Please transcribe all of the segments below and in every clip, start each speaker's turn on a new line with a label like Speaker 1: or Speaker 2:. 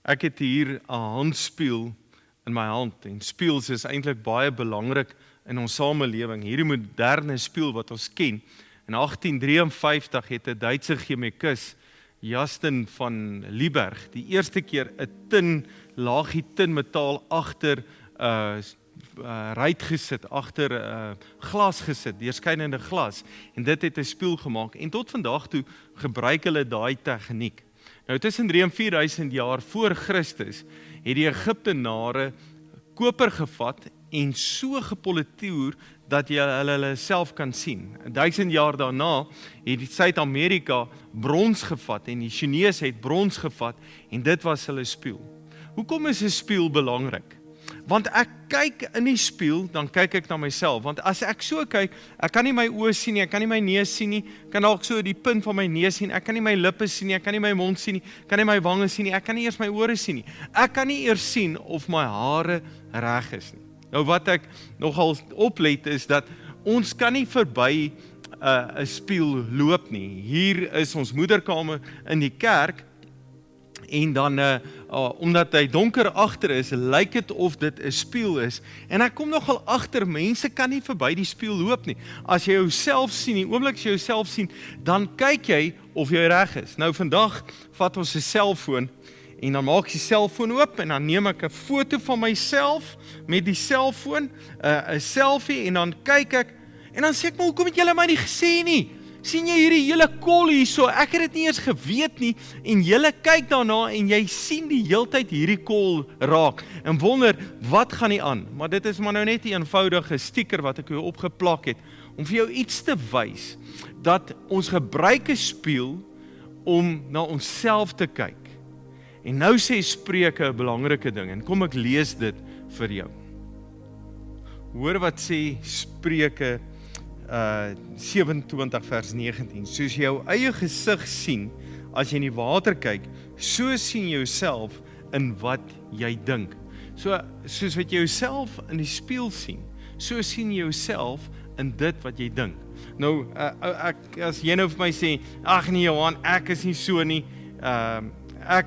Speaker 1: Ek het hier 'n handspieël in my hand en spieëls is eintlik baie belangrik in ons samelewing. Hierdie moderne spieël wat ons ken. In 1853 het 'n Duitse chemikus, Justin van Liebig, die eerste keer 'n laagie tinmetaal agter ruit gesit, agter glas gesit, deurskynende glas, en dit het 'n spieël gemaak, en tot vandag toe gebruik hulle daai tegniek. Nou tussen 3 en 4000 jaar voor Christus het die Egiptenare koper gevat en so gepolitoer dat jy hulle self kan sien. 1000 jaar daarna het die Suid-Amerika brons gevat en die Chinese het brons gevat en dit was hulle spieël. Hoekom is 'n spieël belangrik? Want ek kyk in die spieël, dan kyk ek na myself. Want as ek so kyk, ek kan nie my oë sien nie, ek kan nie my neus sien nie, kan dalk so die punt van my neus sien, ek kan nie my lippe sien nie, ek kan nie my mond sien nie, kan nie my wange sien nie, ek kan nie eers my ore sien nie. Ek kan nie eers sien of my hare reg is nie. Nou wat ek nogal oplet is dat ons kan nie verby 'n spieël loop nie. Hier is ons moederkamer in die kerk, en dan, omdat hy donker agter is, lyk dit of dit 'n spieël is. En ek kom nogal agter, mense kan nie verby die spieël loop nie. As jy jouself sien, die oomblik as jy jouself sien, dan kyk jy of jy reg is. Nou vandag vat ons 'n selfoon, en dan maak ek die selfoon oop, en dan neem ek 'n foto van myself met die selfoon, 'n selfie, en dan kyk ek, en dan sê ek, maar hoekom het julle my nie gesê nie? Sien jy hierdie hele kol hierso? Ek het dit nie eens geweet nie, en julle kyk daarna en jy sien die heeltyd hierdie kol raak en wonder wat gaan nie aan. Maar dit is maar nou net 'n eenvoudige sticker wat ek opgeplak het om vir jou iets te wys dat ons gebruik 'n spieël om na onsself te kyk. En nou sê Spreuke 'n belangrike ding, en kom ek lees dit vir jou. Hoor wat sê Spreuke 27 vers 19, soos jy jou eie gesig sien, as jy in die water kyk, so sien jy jouself in wat jy dink. Soos wat jy jouself in die spieël sien, so sien jy jouself in dit wat jy dink. Nou, as jy nou vir my sê, ag nee Johan, ek is nie so nie, ek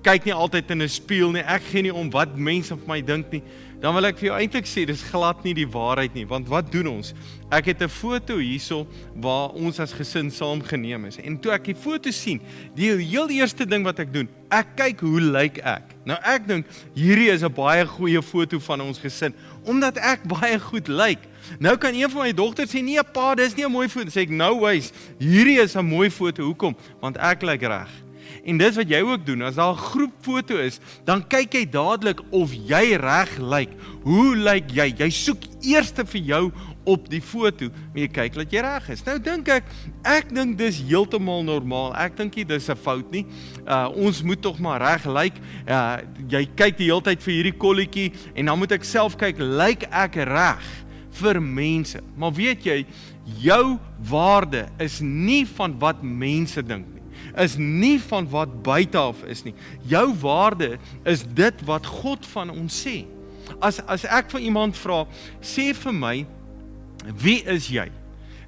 Speaker 1: kyk nie altyd in 'n spieël nie, ek gee nie om wat mense van my dink nie, dan wil ek vir jou eintlik sê, dis glad nie die waarheid nie, want wat doen ons? Ek het 'n foto hierso, waar ons as gesin saam geneem is, en toe ek die foto sien, die heel eerste ding wat ek doen, ek kyk hoe lyk ek. Nou ek dink, hierdie is 'n baie goeie foto van ons gesin, omdat ek baie goed lyk. Nou kan een van my dogters sê, nee pa, dis nie 'n mooi foto, sê ek, no ways, hierdie is 'n mooi foto, hoekom? Want ek lyk reg. En dis wat jy ook doen, as daar 'n groep foto is, dan kyk jy dadelik of jy reg lyk. Hoe lyk jy? Jy soek eers vir jou op die foto, maar jy kyk dat jy reg is. Nou dink ek dink dis heeltemal normaal. Ek dink nie dis 'n fout nie. Ons moet tog maar reg lyk. Jy kyk die hele tyd vir hierdie kolletjie, en dan moet ek self kyk, lyk ek reg vir mense? Maar weet jy, jou waarde is nie van wat mense dink nie. Is nie van wat buite af is nie. Jou waarde is dit wat God van ons sê. As ek vir iemand vra, sê vir my, wie is jy?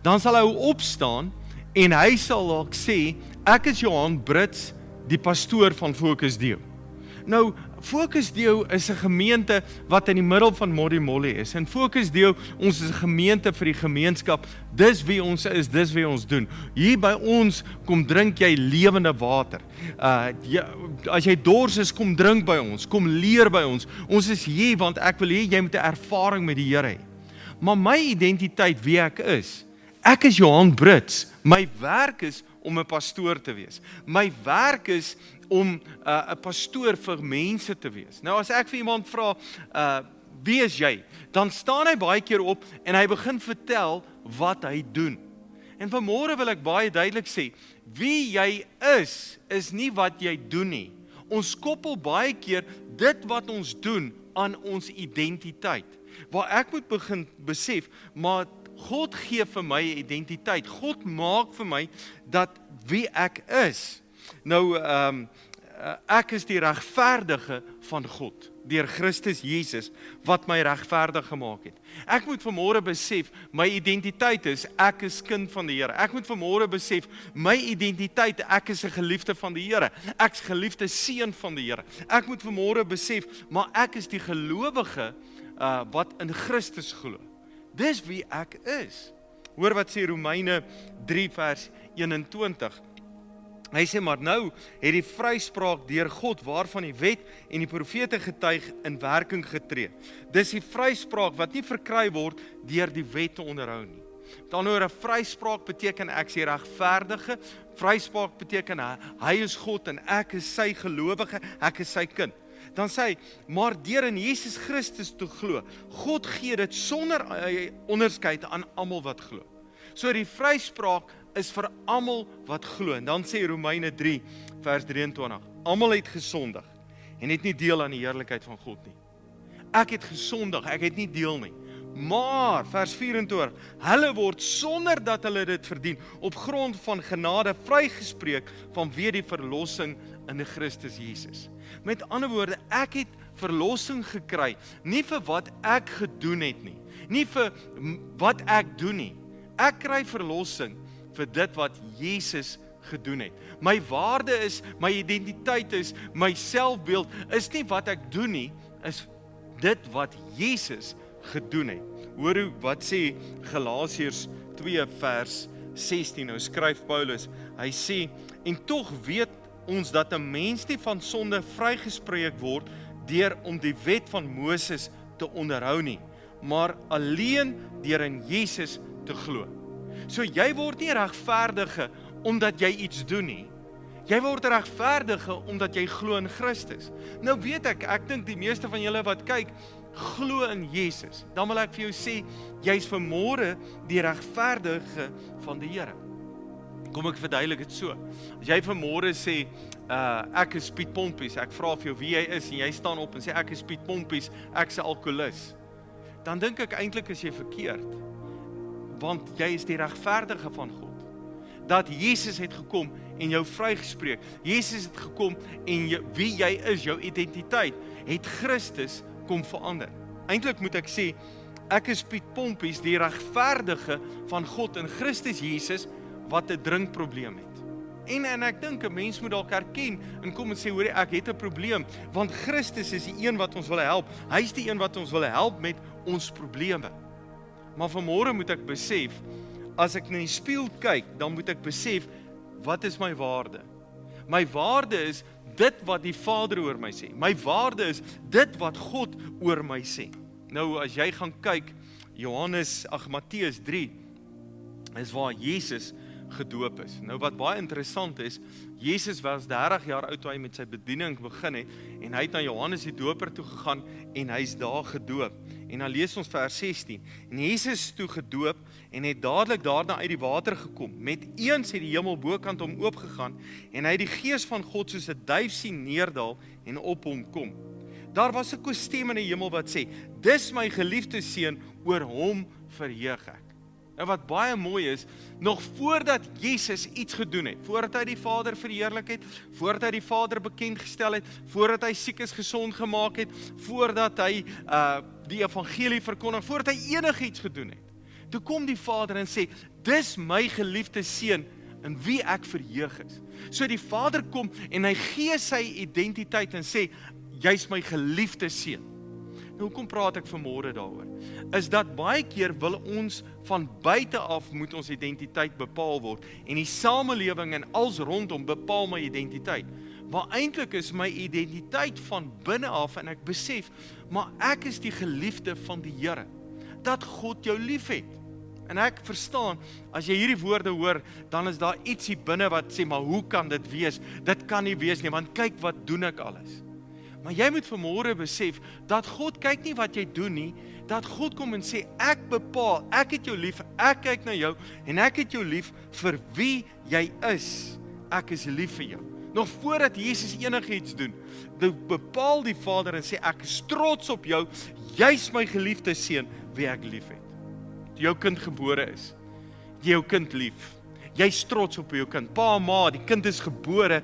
Speaker 1: Dan sal hy opstaan en hy sal dalk sê, ek is Johan Brits, die pastoor van Focus Deo. Nou, Focus Deo is 'n gemeente wat in die middel van Modimolle is. En Focus Deo, ons is 'n gemeente vir die gemeenskap. Dis wie ons is, dis wie ons doen. Hier by ons kom drink jy lewende water. As jy dors is, kom drink by ons, kom leer by ons. Ons is hier want ek wil hê jy moet 'n ervaring met die Here hê. Maar my identiteit, wie ek is Johan Brits. My werk is om 'n pastoor te wees. My werk is om 'n pastoor vir mense te wees. Nou as ek vir iemand vra, wie is jy? Dan staan hy baie keer op en hy begin vertel wat hy doen. En vanmôre wil ek baie duidelik sê, wie jy is nie wat jy doen nie. Ons koppel baie keer dit wat ons doen aan ons identiteit. Waar ek moet begin besef, maar God gee vir my identiteit. God maak vir my dat wie ek is. Nou, ek is die regverdige van God. deur Christus Jesus wat my regverdig gemaak het. Ek moet vanmôre besef, my identiteit is, ek is kind van die Here. Ek moet vanmôre besef, my identiteit, ek is 'n geliefde van die Here. Ek is geliefde seun van die Here. Ek moet vanmôre besef, maar ek is die gelowige wat in Christus glo. Dis wie ek is. Hoor wat sê Romeine 3 vers 21. Hy sê, maar nou het die vryspraak deur God waarvan die wet en die profete getuig in werking getree. Dis die vryspraak wat nie verkry word deur die wet te onderhou nie. Met ander woorde, vryspraak beteken ek is die regverdige, vryspraak beteken hy is God en ek is sy gelowige, ek is sy kind. Dan sê hy, maar deur in Jesus Christus te glo, God gee dit sonder onderskeid aan almal wat glo. So die vryspraak is vir almal wat glo. En dan sê Romeine 3 vers 23, almal het gesondig en het nie deel aan die heerlikheid van God nie. Ek het gesondig, ek het nie deel nie. Maar, vers 24, hulle word sonder dat hulle dit verdien, op grond van genade vrygespreek vanweë die verlossing in Christus Jesus. Met ander woorde, ek het verlossing gekry, nie vir wat ek gedoen het nie, nie vir wat ek doen nie. Ek kry verlossing vir dit wat Jesus gedoen het. My waarde is, my identiteit is, my selfbeeld is nie wat ek doen nie, is dit wat Jesus gedoen het. Hoor hoe wat sê Galasiërs 2 vers 16. Nou skryf Paulus, hy sê, en tog weet ons dat 'n mens nie van sonde vrygespreek word deur om die wet van Moses te onderhou nie, maar alleen deur in Jesus te glo. So jy word nie regverdige omdat jy iets doen nie. Jy word regverdige omdat jy glo in Christus. Nou weet ek dink die meeste van julle wat kyk, glo in Jesus. Dan wil ek vir jou sê, jy's vanmôre die regverdige van die Here. Kom ek verduidelik dit so. As jy vanmôre sê, ek is Piet Pompies, ek vra vir jou wie jy is en jy staan op en sê ek is Piet Pompies, ek is 'n alkoholist, dan dink ek eintlik is jy verkeerd. Want jy is die regverdige van God. Dat Jesus het gekom en jou vrygespreek. Jesus het gekom en wie jy is, jou identiteit, het Christus kom verander. Eintlik moet ek sê, ek is Piet Pompies, die regverdige van God in Christus Jesus, wat 'n drinkprobleem het. En ek dink 'n mens moet dalk erken en kom en sê, hoor, ek het 'n probleem, want Christus is die een wat ons wil help. Hy is die een wat ons wil help met ons probleme. Maar vanmôre moet ek besef, as ek na die spieël kyk, dan moet ek besef, wat is my waarde? My waarde is dit wat die Vader oor my sê. My waarde is dit wat God oor my sê. Nou as jy gaan kyk, Matteus 3, is waar Jesus gedoop is. Nou wat baie interessant is, Jesus was 30 jaar oud toe hy met sy bediening begin het, en hy het na Johannes die Doper toe gegaan, en hy is daar gedoop. En dan lees ons vers 16, en Jesus is toe gedoop, en het dadelik daarna uit die water gekom. Met eens het die hemel bokant hom oopgegaan, en hy het die Gees van God soos 'n duif sien neerdal, en op hom kom. Daar was 'n koor in die hemel wat sê, dis my geliefde seun, oor hom verheug ek. En wat baie mooi is, nog voordat Jesus iets gedoen het, voordat hy die Vader verheerlik het, voordat hy die Vader bekend gestel het, voordat hy siekes gesond gemaak het, voordat hy die evangelie verkondig, voordat hy enigiets gedoen het, toe kom die Vader en sê, dis my geliefde seun, in wie ek verheug is. So die Vader kom en hy gee sy identiteit en sê, jy's my geliefde seun. Nou, hoekom praat ek vanmôre daaroor? Is dat baie keer wil ons van buite af moet ons identiteit bepaal word en die samelewing en als rondom bepaal my identiteit. Maar eintlik is my identiteit van binne af en ek besef, maar ek is die geliefde van die Here. Dat God jou liefhet. En ek verstaan, as jy hierdie woorde hoor, dan is daar ietsie binne wat sê, maar hoe kan dit wees? Dit kan nie wees nie, want kyk wat doen ek alles. Maar jy moet vanmôre besef, dat God kyk nie wat jy doen nie, dat God kom en sê, ek bepaal, ek het jou lief, ek kyk na jou, en ek het jou lief vir wie jy is. Ek is lief vir jou. Nog voordat Jesus enigiets doen, bepaal die Vader en sê, ek is trots op jou, jy's my geliefde seun, wie ek lief het. Toe jou kind gebore is, jy jou kind lief, jy's trots op jou kind, pa, ma, die kind is gebore,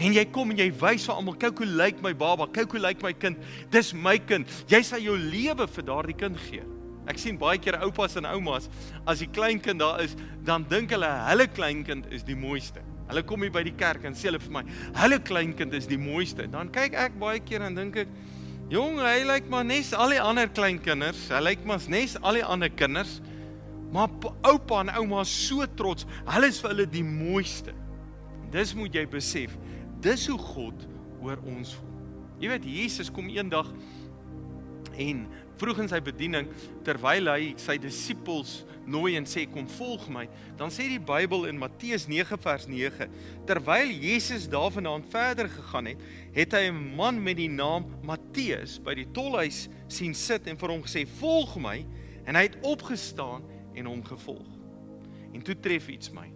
Speaker 1: En jy kom en jy wys vir almal, kyk hoe lyk my baba, kyk hoe lyk my kind, dis my kind. Jy sal jou lewe vir daardie kind gee. Ek sien baie keer oupas en oumas, as die kleinkind daar is, dan dink hulle kleinkind is die mooiste. Hulle kom hier by die kerk en sê hulle vir my, hulle kleinkind is die mooiste. Dan kyk ek baie keer en dink ek, jong, hy lyk maar nes al die ander kleinkinders, hy lyk maar nes al die ander kinders, maar oupa en ouma is so trots, hulle is vir hulle die mooiste. Dis moet jy besef, dis hoe God oor ons voel. Jy weet, Jesus kom eendag en vroeg in sy bediening, terwyl hy sy disippels nooi en sê, kom volg my, dan sê die Bybel in Matteus 9 vers 9, terwyl Jesus daarvandaan verder gegaan het, het hy 'n man met die naam Matteus by die tolhuis sien sit en vir hom gesê, volg my, en hy het opgestaan en hom gevolg. En toe tref iets my.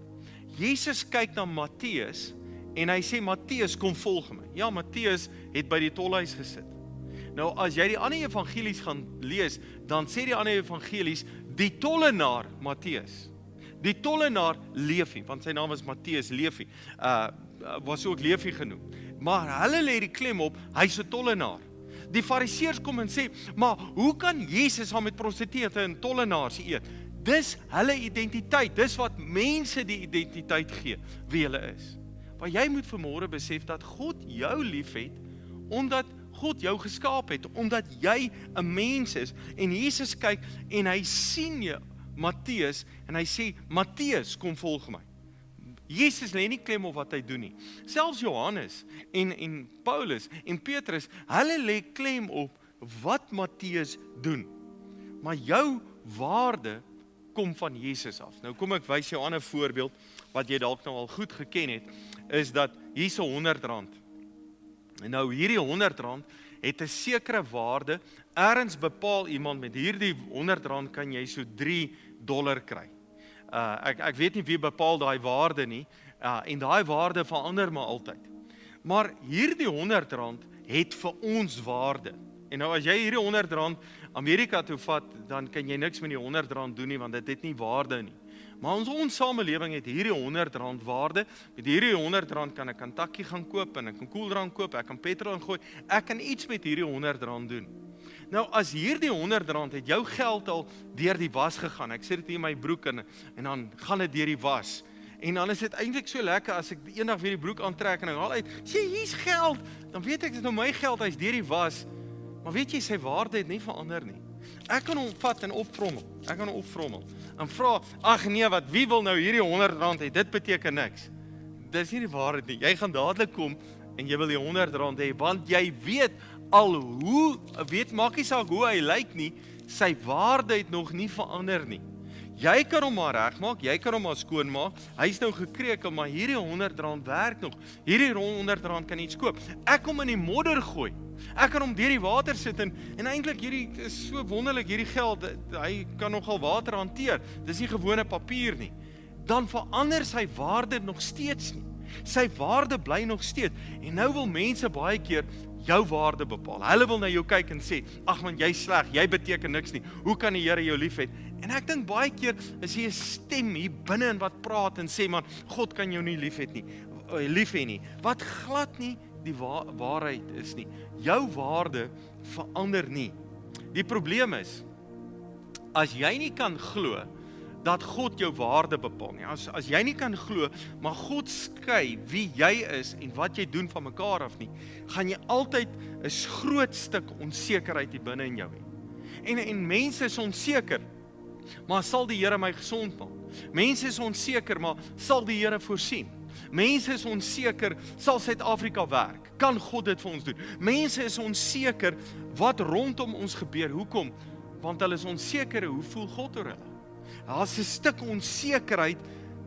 Speaker 1: Jesus kyk na Matteus en hy sê, Matteus, kom volg my. Ja, Matteus het by die tolhuis gesit. Nou, as jy die ander evangelies gaan lees, dan sê die ander evangelies, die tollenaar Matteus. Die tollenaar Levi, want sy naam is Matteus Levi, was ook Levi genoem. Maar hulle lê die klem op, hy's 'n tollenaar. Die fariseërs kom en sê, maar hoe kan Jesus saam met prostitueute en tollenaars eet? Dis hulle identiteit, dis wat mense die identiteit gee, wie hulle is. Maar jy moet vanmôre besef dat God jou liefhet, omdat God jou geskaap het, omdat jy 'n mens is, en Jesus kyk, en hy sien jou, Matteus, en hy sê, Matteus, kom volg my. Jesus lê nie klem op wat hy doen nie. Selfs Johannes, en Paulus, en Petrus, hulle lê klem op wat Matteus doen. Maar jou waarde kom van Jesus af. Nou kom ek wys jou 'n ander voorbeeld, wat jy dalk nou al goed geken het, is dat hier's R100. En nou hierdie R100 het 'n sekere waarde, ergens bepaal iemand met hierdie R100 kan jy so $3 kry. Ek weet nie wie bepaal daai waarde nie, en daai waarde verander maar altyd. Maar hierdie R100 het vir ons waarde. En nou as jy hierdie R100 Amerika toe vat, dan kan jy niks met die R100 doen nie, want dit het nie waarde nie. Maar ons samelewing het hierdie R100 waarde. Met hierdie R100 kan ek Kentucky gaan koop, en ek kan koeldrank koop, ek kan petrol ingooi, ek kan iets met hierdie R100 doen. Nou as hierdie R100 het jou geld al deur die was gegaan, ek sê dit hier in my broek, en dan gaan dit deur die was, en dan is dit eintlik so lekker, as ek eendag weer die broek aantrek, en ek haal uit, sê hier's geld, dan weet ek, dit is nou my geld, hy's deur die was, maar weet jy, sy waarde het nie verander nie. Ek kan hom vat en opvrommel, en vra, ag nee, wie wil nou hierdie R100 hê, dit beteken niks. Dis nie die waarheid nie, jy gaan dadelik kom, en jy wil die R100 hê, want jy weet, maak nie saak hoe hy lyk nie, sy waarde het nog nie verander nie. Jy kan hom maar regmaak, jy kan hom maar skoonmaak, hy's nou gekrekel, maar hierdie R100 werk nog, hierdie R100 kan iets koop, ek kom in die modder gooi, ek kan hom deur die water sit, en eintlik hierdie is so wonderlik, hierdie geld, hy kan nogal water hanteer, dis nie gewone papier nie, dan verander sy waarde nog steeds nie, sy waarde bly nog steeds, en nou wil mense baie keer jou waarde bepaal, hulle wil na jou kyk en sê, ag man, jy sleg, jy beteken niks nie, hoe kan die Here jou lief hê? En ek dink baie keer is hier 'n stem hier binne in wat praat en sê, man, God kan jou nie lief hê nie, wat glad nie die waarheid is nie. Jou waarde verander nie. Die probleem is, as jy nie kan glo dat God jou waarde bepaal nie, as jy nie kan glo, maar God skei wie jy is en wat jy doen van mekaar af nie, gaan jy altyd 'n groot stuk onsekerheid hier binne in jou hê. En mense is onseker, maar sal die Here my gesond maak? Mense is onseker, maar sal die Here voorsien? Mense is onseker, sal Suid-Afrika werk? Kan God dit vir ons doen? Mense is onseker wat rondom ons gebeur. Hoekom? Want hulle is onseker, hoe voel God oor hulle? Daar's 'n stuk onsekerheid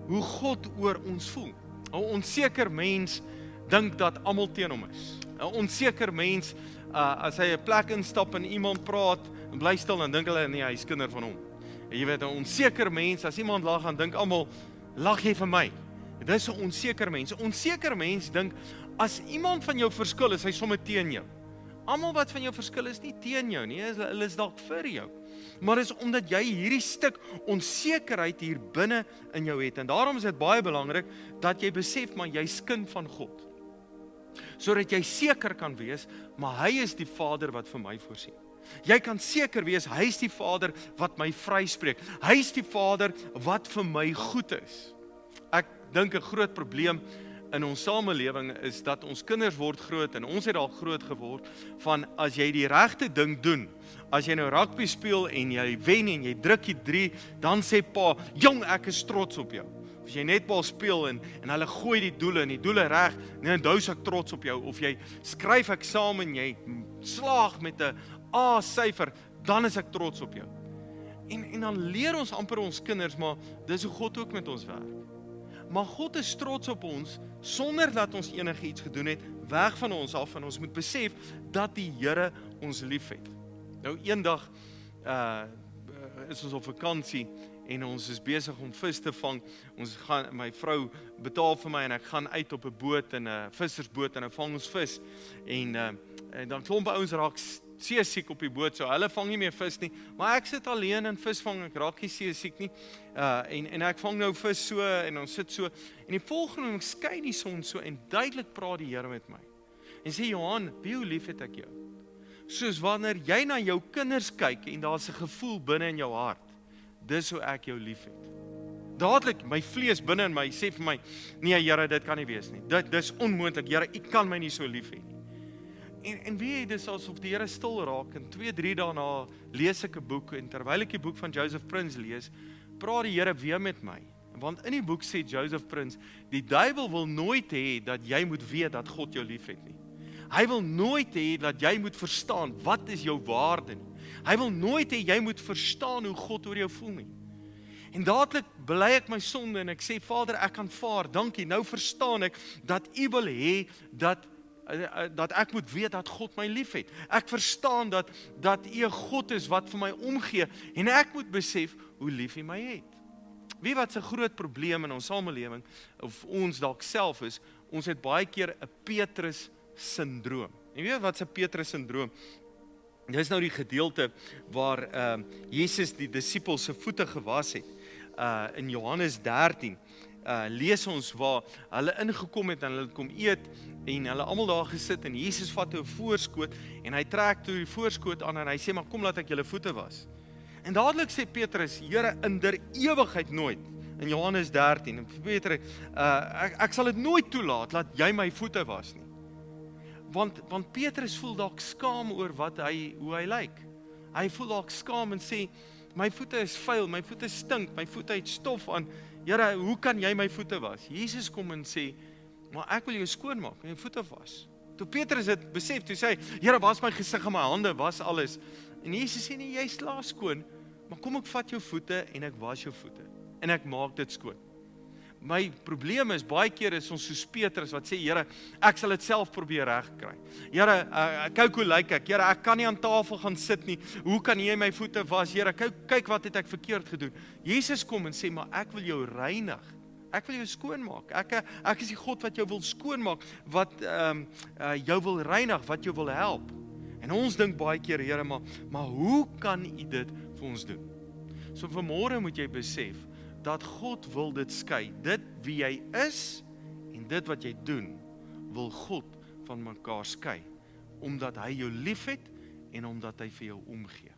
Speaker 1: hoe God oor ons voel. 'n Onseker mens dink dat almal teen hom is. 'n Onseker mens, as hy 'n plek instap en iemand praat, en bly stil, en dink hulle, nee, hy is kinder van hom. Jy weet, 'n onseker mens, as iemand lag, dan dink almal, lag jy vir my? Dit is 'n onseker mens. 'n Onseker mens dink, as iemand van jou verskil, is hy sommer teen jou. Almal wat van jou verskil is nie teen jou nie, hulle is dalk vir jou. Maar is omdat jy hierdie stuk onsekerheid hier binne in jou het. En daarom is dit baie belangrik dat jy besef, maar jy's kind van God. sodat jy seker kan wees, maar hy is die Vader wat vir my voorsien. Jy kan seker wees, hy is die Vader wat my vryspreek. Hy is die Vader wat vir my goed is. Ek dink 'n groot probleem in ons samelewing is dat ons kinders word groot en ons het al groot geword van as jy die regte ding doen, as jy nou rugby speel en jy wen en jy druk die 3, dan sê pa, jong, ek is trots op jou. As jy netbal speel en hulle gooi die doele reg, en dan is ek trots op jou. Of jy skryf eksamen en jy slaag met 'n A syfer, dan is ek trots op jou. En dan leer ons amper ons kinders, maar dis hoe God ook met ons werk. Maar God is trots op ons, sonder dat ons enigiets gedoen het, weg van ons af, en ons moet besef, dat die Here ons lief het. Nou, eendag, is ons op vakansie, en ons is besig om vis te vang. My vrou betaal vir my, en ek gaan uit op 'n boot, 'n vissersboot, en dan vang ons vis. En dan klomp ouens raak seesiek op die boot, so hulle vang nie meer vis nie, maar ek sit alleen in visvang, ek raak nie seesiek nie, en ek vang nou vis so, en ons sit so, en die volgende oomblik skyn die son so, en duidelik praat die Here met my, en sê, Johan, hoe lief het ek jou? Soos wanneer jy na jou kinders kyk, en daar's 'n gevoel binne in jou hart, dis hoe ek jou lief het. Dadelik, my vlees binne in my, sê vir my, nee Here, dit kan nie wees nie, dis onmoontlik, Here, U kan my nie so lief hê nie. En wie het dis asof die Here stil raak, en 2-3 daarna lees ek 'n boek, en terwyl ek die boek van Joseph Prince lees, praat die Here weer met my. Want in die boek sê Joseph Prince, die duiwel wil nooit hê dat jy moet weet dat God jou lief het nie. Hy wil nooit hê dat jy moet verstaan, wat is jou waarde nie. Hy wil nooit hê jy moet verstaan hoe God oor jou voel nie. En dadelik bely ek my sonde, en ek sê, Vader, ek aanvaar, dankie, nou verstaan ek, dat U wil hê, dat ek moet weet dat God my lief het. Ek verstaan dat U 'n God is wat vir my omgee, en ek moet besef hoe lief U my het. Wie wat 'n groot probleem in ons samelewing, of ons dalk self is, ons het baie keer 'n Petrus-sindroom. En weet wat 'n Petrus-sindroom? Dit is nou die gedeelte waar Jesus die disippels se voete gewas het. In Johannes 13 lees ons waar hulle ingekom het en hulle kom eet, en hulle almal daar gesit, en Jesus vat 'n voorskoot, en hy trek toe die voorskoot aan, en hy sê, maar kom laat ek julle voete was. En dadelik sê Petrus, Here, in der ewigheid nooit, in Johannes 13, en Petrus, ek sal dit nooit toelaat, laat jy my voete was nie. Want Petrus voel dalk skaam oor hoe hy lyk. Hy voel dalk skaam en sê, my voete is vuil, my voete stink, my voete het stof aan, Here, hoe kan jy my voete was? Jesus kom en sê, maar ek wil jou skoonmaak en jou voete was. Toe Petrus het besef, toe sê hy, Here, was my gesig en my hande, was alles. En Jesus sê, nee, jy is klaar skoon, maar kom ek vat jou voete en ek was jou voete. En ek maak dit skoon. My probleem is, baie keer is ons soos Petrus wat sê, Here, ek sal dit self probeer regkry. Here, kyk hoe lyk ek. Here, ek kan nie aan tafel gaan sit nie. Hoe kan jy my voete was? Here, kyk wat het ek verkeerd gedoen. Jesus kom en sê, maar ek wil jou reinig. Ek wil jou skoonmaak. Ek is die God wat jou wil skoonmaak, wat jou wil reinig, wat jou wil help. En ons dink baie keer, Here, maar hoe kan U dit vir ons doen? So vanmôre moet jy besef, dat God wil dit skei. Dit wie jy is, en dit wat jy doen, wil God van mekaar skei. Omdat hy jou lief het, en omdat hy vir jou omgee.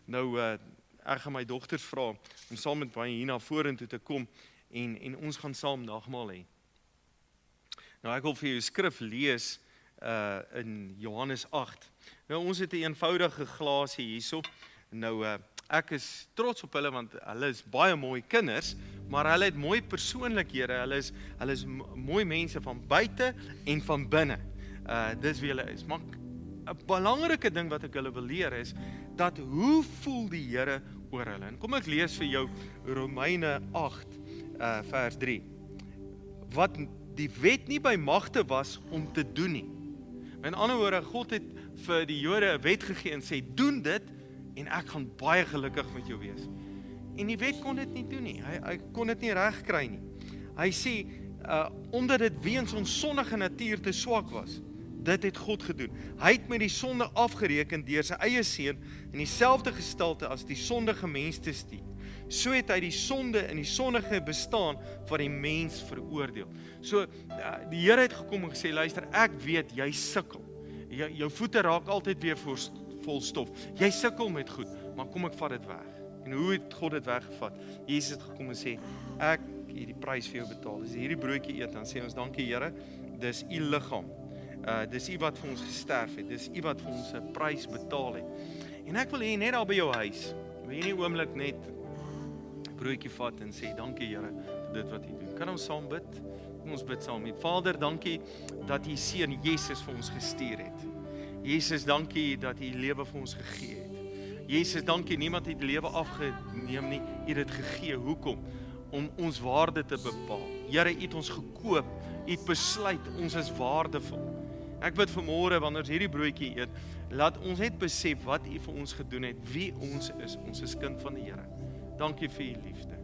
Speaker 1: Nou, ek gaan my dogters vra, om saam met my hier na vorentoe te kom, en ons gaan saam nagmaal hê. Nou, ek wil vir jou skrif lees, in Johannes 8. Nou, ons het 'n eenvoudige glasie hierso. Nou, ek is trots op hulle, want hulle is baie mooi kinders, maar hulle het mooi persoonlikhede, hulle is mooi mense van buite en van binne. Dis wie hulle is. Maar 'n belangrike ding wat ek hulle wil leer is, dat hoe voel die Here oor hulle? En kom ek lees vir jou Romeine 8, vers 3. Wat die wet nie by magte was om te doen nie. In ander woorde, God het vir die Jode 'n wet gegee en sê, doen dit, en ek gaan baie gelukkig met jou wees. En die wet kon dit nie doen nie, hy kon dit nie regkry nie. Hy sê, omdat dit weens ons sondige natuur te swak was, dit het God gedoen. Hy het met die sonde afgereken deur sy eie seun in dieselfde gestalte as die sondige mens te stuur, so het hy die sonde en die sondige bestaan van die mens veroordeel. So, die Here het gekom en gesê, luister, ek weet, jy sukkel. Jou voete raak altyd weer vol stof. Jy sukkel met goed, maar kom ek vat dit weg. En hoe het God dit weggevat? Jesus het gekom en sê, ek het die prys vir jou betaal. As jy hierdie broodjie eet, dan sê ons, dankie Here, dis u liggaam. Dis u wat vir ons gesterf het, dis u wat vir ons 'n prys betaal het. En ek wil hê net daar by jou huis, wil jy nie oomblik net 'n broodjie vat en sê, dankie Here, vir dit wat u doen. Kan ons saam bid? Kom ons bid saam. Vader, dankie dat u seun Jesus vir ons gestuur het. Jesus, dankie dat u lewe vir ons gegee het. Jesus, dankie, niemand het die lewe afgeneem nie, u het dit gegee. Hoekom? Om ons waarde te bepaal. Here, u het ons gekoop, u het besluit, ons is waardevol. Ek bid vanmôre, wanneer ons hierdie broodjie eet, laat ons net besef wat u vir ons gedoen het, wie ons is kind van die Here. Dankie vir u liefde.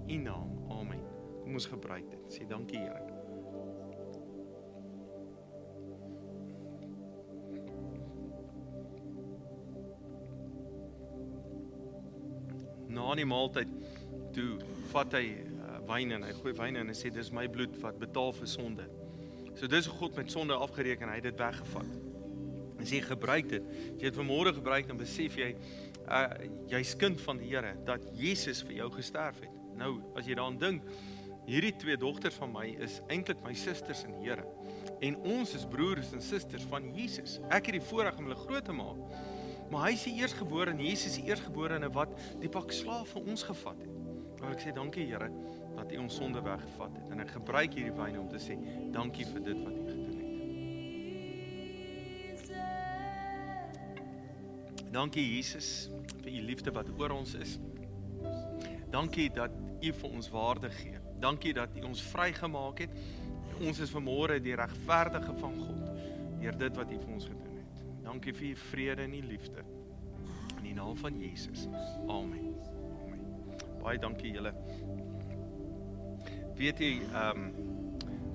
Speaker 1: U naam, amen. Kom ons gebruik dit, sê dankie Here. Na die maaltyd, toe vat hy wyn en hy gooi wyn in en sê, dis my bloed wat betaal vir sonde. So dis hoe God met sonde afgereken, hy het dit weggevat. En sê, gebruik dit. As jy het vanmôre gebruik, dan besef jy, jy's kind van die Here, dat Jesus vir jou gesterf het. Nou, as jy daaraan dink, hierdie 2 dogters van my is eintlik my susters in die Here. En ons is broers en susters van Jesus. Ek het die voorreg om hulle groot te maak. Maar hy is die eerstgebore en Jesus is die eerstgeborene wat die pak slaaf vir ons gevat het. Maar ek sê dankie Here dat u ons sonde weggevat het. En ek gebruik hierdie wyn om te sê dankie vir dit wat u gedoen het. Dankie Jesus vir u liefde wat oor ons is. Dankie dat u vir ons waarde gee. Dankie dat u ons vrygemaak het. Ons is vanmôre die regverdige van God deur dit wat u vir ons gedoen het. Dankie vir u vrede en u liefde. In die naam van Jesus. Amen. Amen. Baie dankie julle. Weet jy,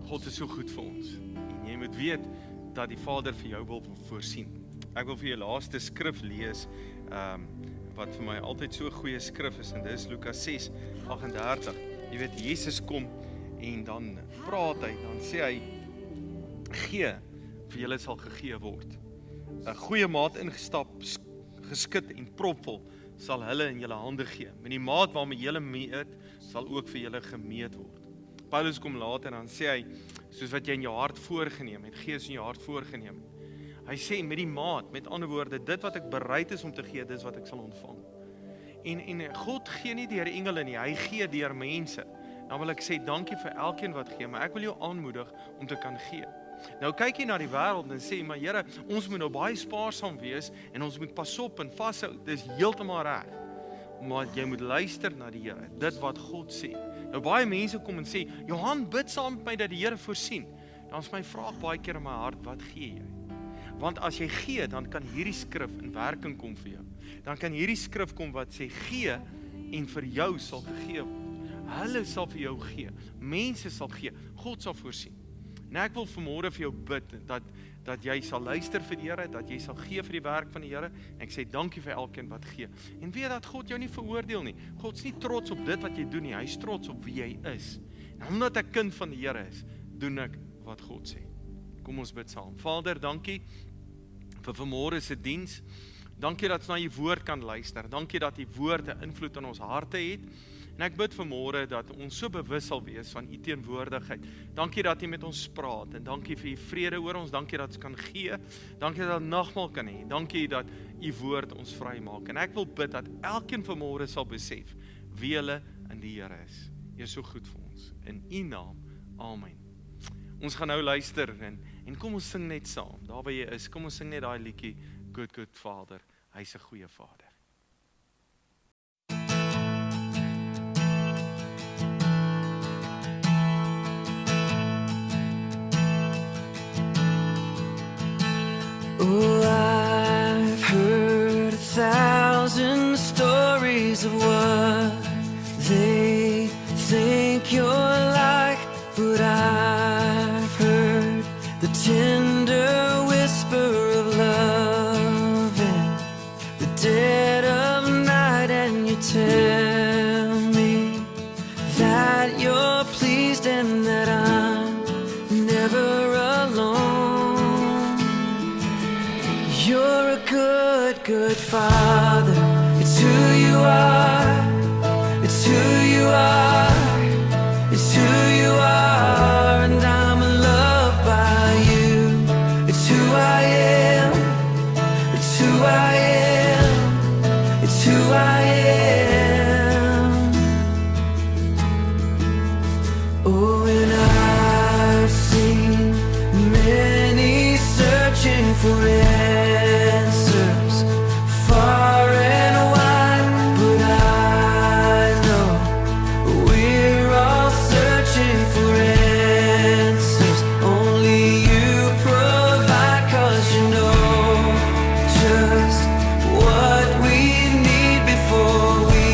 Speaker 1: God is so goed vir ons. En jy moet weet dat die Vader vir jou wil voorsien. Ek wil vir jou laaste skrif lees, wat vir my altyd so 'n goeie skrif is, en dit is Lukas 6:38. Jy weet, Jesus kom en dan praat hy, dan sê hy, gee, vir julle sal gegee word. 'n Goeie maat ingestap, geskit en propvol, sal hulle in julle hande gee. Met die maat waarmee julle meet, sal ook vir julle gemeet word. Paulus kom later en dan sê hy, soos wat jy in jou hart voorgeneem het, gees in jou hart voorgeneem het. Hy sê, met die maat, met ander woorde, dit wat ek bereid is om te gee, dis wat ek sal ontvang. En God gee nie deur engele nie, hy gee deur mense. Dan wil ek sê, dankie vir elkeen wat gee, maar ek wil jou aanmoedig om te kan gee. Nou kyk jy na die wêreld en sê, maar Here, ons moet nou baie spaarsaam wees, en ons moet pas op en vashou, dis heeltemal reg. Maar jy moet luister na die Here, dit wat God sê. Nou baie mense kom en sê, Johan, bid saam met my dat die Here voorsien. Dan is my vraag baie keer in my hart, wat gee jy? Want as jy gee, dan kan hierdie skrif in werking kom vir jou. Dan kan hierdie skrif kom wat sê, gee en vir jou sal gegee word. Hulle sal vir jou gee, mense sal gee, God sal voorsien. En ek wil vanmôre vir jou bid, dat jy sal luister vir die Here, dat jy sal gee vir die werk van die Here, en ek sê dankie vir elkeen wat gee. En weet dat God jou nie veroordeel nie, God is nie trots op dit wat jy doen nie, hy is trots op wie jy is. En omdat ek kind van die Here is, doen ek wat God sê. Kom ons bid saam. Vader, dankie vir vanmôre se diens. Dankie dat ons na u woord kan luister. Dankie dat u woord 'n invloed in ons harte het. En ek bid vanmôre dat ons so bewus sal wees van u teenwoordigheid. Dankie dat u met ons praat en dankie vir u vrede oor ons. Dankie dat ons kan gee. Dankie dat ons nagmaal kan hê. Dankie dat u woord ons vrymaak. En ek wil bid dat elkeen vanmôre sal besef wie hulle in die Here is. U is so goed vir ons. In u naam. Amen. Ons gaan nou luister en kom ons sing net saam. Daar waar jy is, kom ons sing net daai liedjie Good Good Father. Hy's 'n goeie Vader.
Speaker 2: Oh, I've heard 1,000 stories of what they think you're like, but I've heard the tender whisper of love in the dead of night, and you tell good Father. It's who you are. It's who you are. It's who you are, and I'm loved by you. It's who I am. It's who I am. It's who I am. Oh, and I've seen many searching for answers far and wide, but I know we're all searching for answers. Only you provide, 'cause you know just what we need before we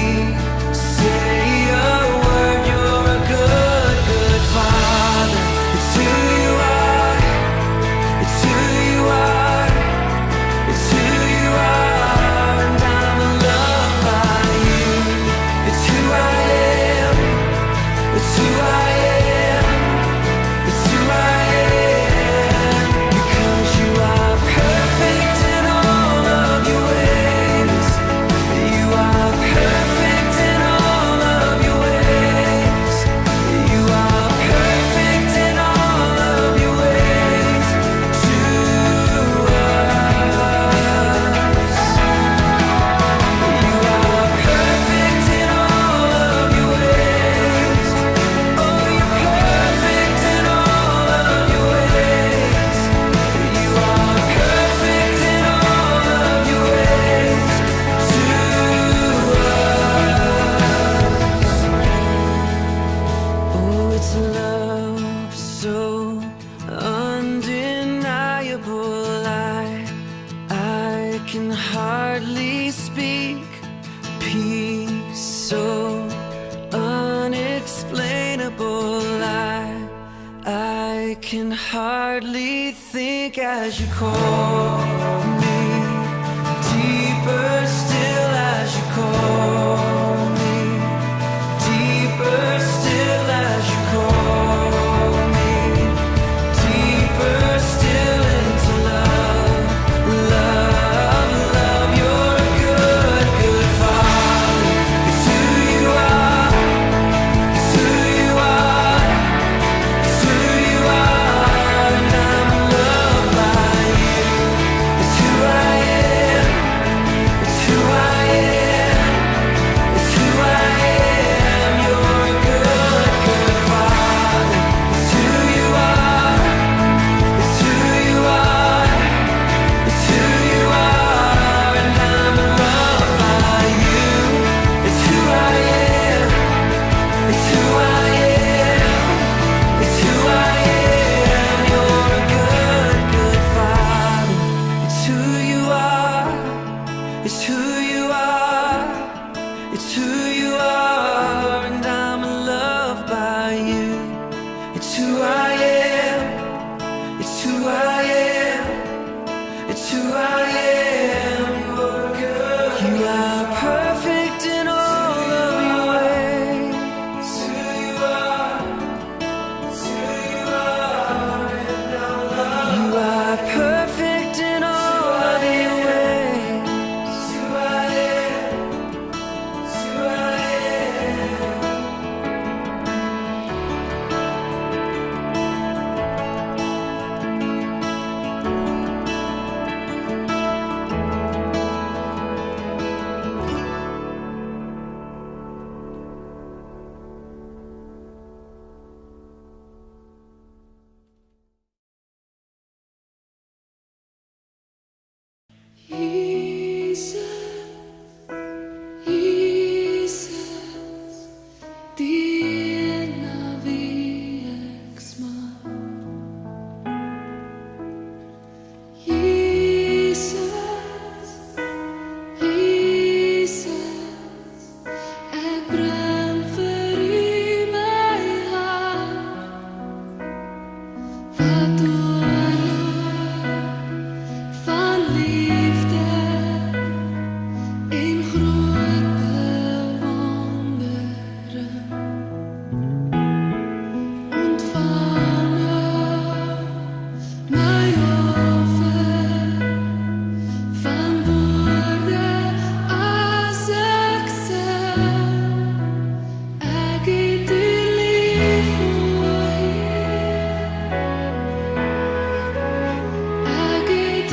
Speaker 2: say a word. You're a good, good Father. It's who you are. It's who you are. It's who you are, and I'm loved by you. It's who I am. It's who I am. It's who I am. Because you are perfect in all of your ways. You are perfect in all of your ways. You are perfect in all of your ways to us. You are perfect in all of your ways. Oh, you're perfect in all of your ways. You are perfect in all of your ways to us. Oh, it's love so undeniable. I can hardly speak. Peace so unexplainable. I can hardly think as you call me. Deeper still as you call me. Deeper still as you call me. Deeper still into love. Love, love. You're a good, good Father. It's who you are. It's who you are. It's who you are, and I'm loved by you. It's who I am. It's who I am. It's who I am. You're a good, good Father. It's who you are. It's who you are. It's who you are, and I'm loved by you. It's who I am. It's who I am. It's who I am. You're a good, good Father. It's who you are. It's who you are. It's who you are, and I'm loved by you. It's who I am. It's who I am. It's who I am. You're good. You are perfect in all of your ways. It's who you are. It's who you are, and I'm loved. You are perfect in all of your ways. It's who I am. It's who I am.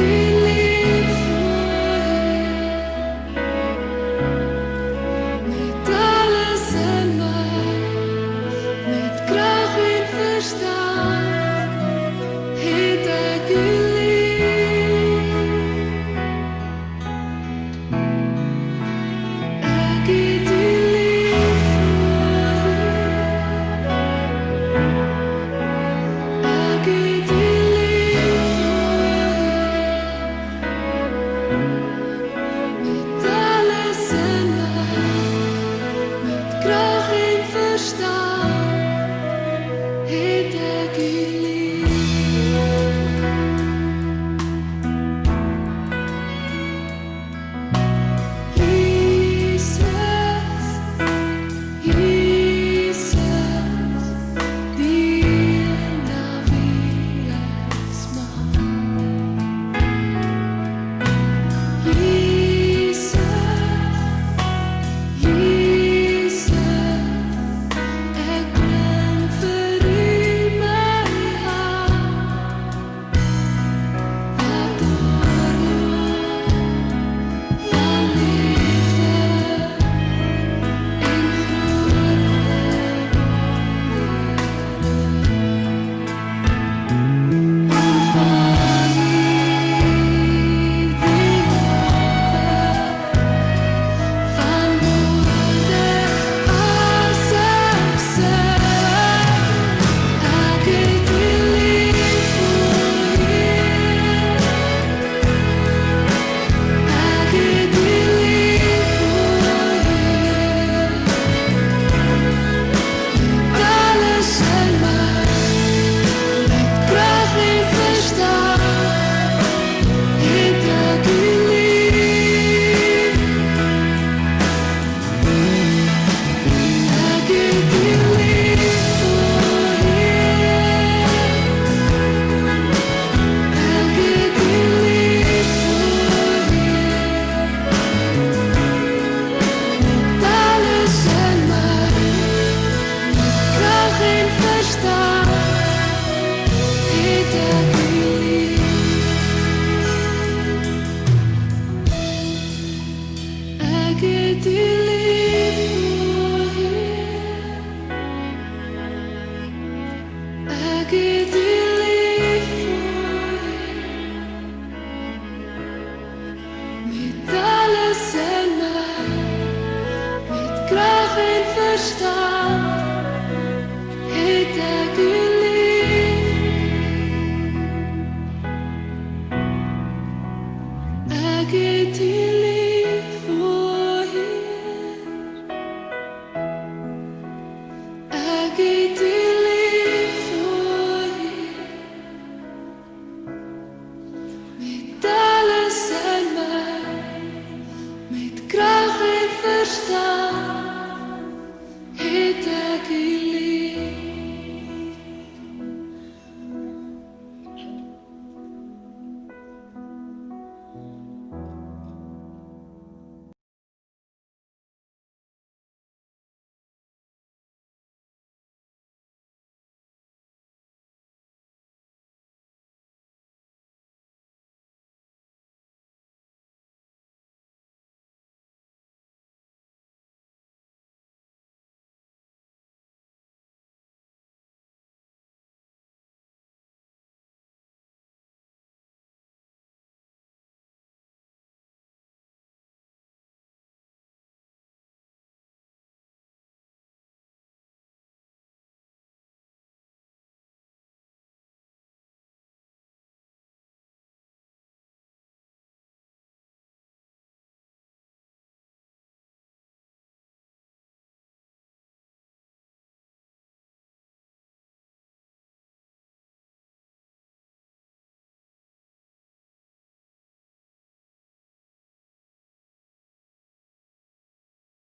Speaker 2: see